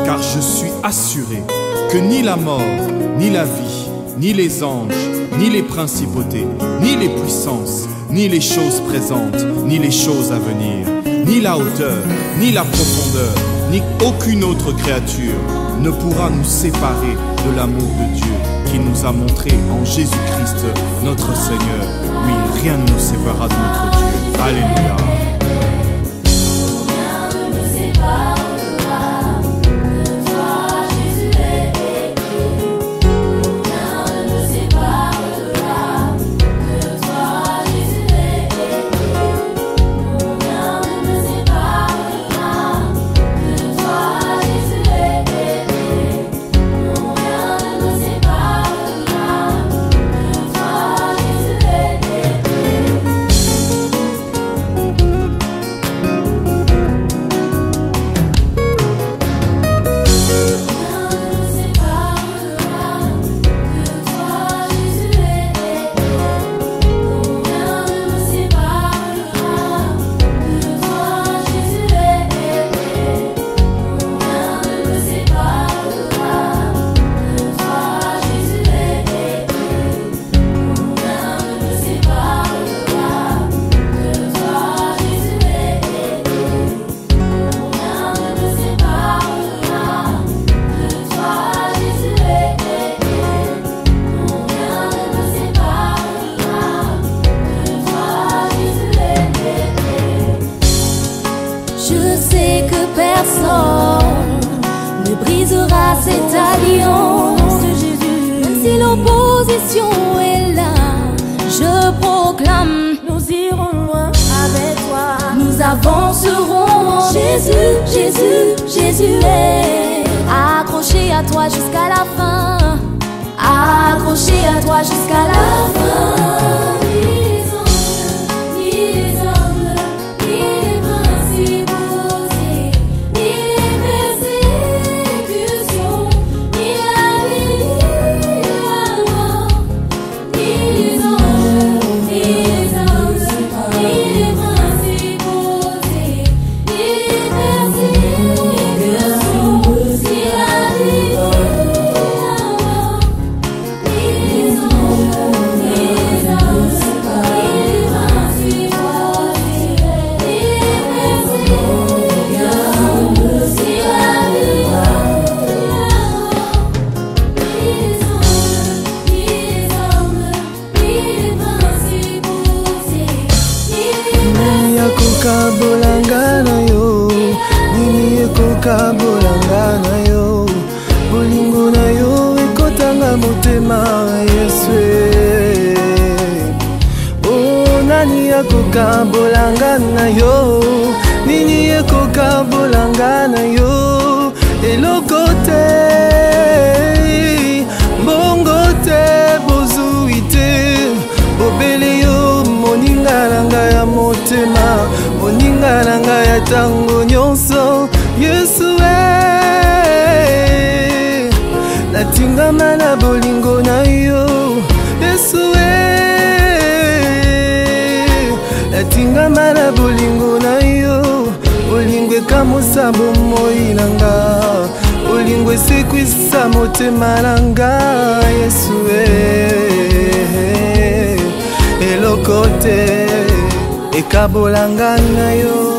Car je suis assuré que ni la mort, ni la vie, ni les anges, ni les principautés, ni les puissances, ni les choses présentes, ni les choses à venir, ni la hauteur, ni la profondeur, ni aucune autre créature ne pourra nous séparer de l'amour de Dieu qu'il nous a montré en Jésus-Christ, notre Seigneur. Oui, rien ne nous séparera de notre Dieu. Alléluia. Je sais que personne ne brisera cette alliance de Jésus. Même si l'opposition est là, je proclame, nous irons loin avec toi. Nous avancerons en Jésus, Jésus, Jésus est accroché à toi jusqu'à la fin, accroché à toi jusqu'à la fin. Bolangana yo, nini ekoka bolangana yo, bolingo na yo ekotanga motema Yesu. Oh, nani ekoka bolangana yo, nini ekoka bolangana yo, eloko te, mbongo te, bozui te, bobele yo moninga nanga ya motema, moninga nanga ya tango nyonso. Yesu natingama na bolingo na yo. Yesu natingama na bolingo na yo. Bolingo ekamosa bomoi nanga, bolingo esekwisa motema nanga. Yesu eloko te ekabolanga na yo.